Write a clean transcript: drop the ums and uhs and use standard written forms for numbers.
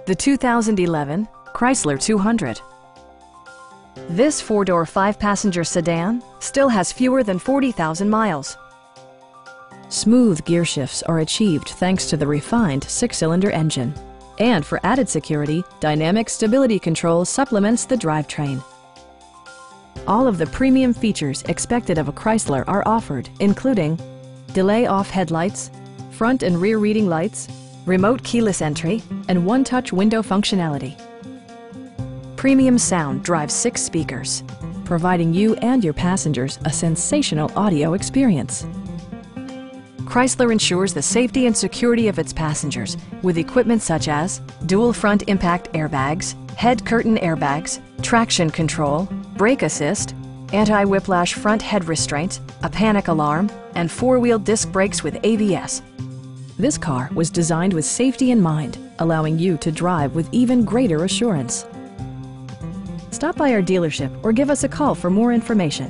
the 2011 Chrysler 200. This four-door, five-passenger sedan still has fewer than 40,000 miles. Smooth gear shifts are achieved thanks to the refined six-cylinder engine. And for added security, Dynamic Stability Control supplements the drivetrain. All of the premium features expected of a Chrysler are offered, including delay-off headlights, front and rear reading lights, remote keyless entry, and one-touch window functionality. Premium sound drives 6 speakers, providing you and your passengers a sensational audio experience. Chrysler ensures the safety and security of its passengers with equipment such as dual front impact airbags, head curtain airbags, traction control, brake assist, anti-whiplash front head restraints, a panic alarm, and four-wheel disc brakes with ABS. This car was designed with safety in mind, allowing you to drive with even greater assurance. Stop by our dealership or give us a call for more information.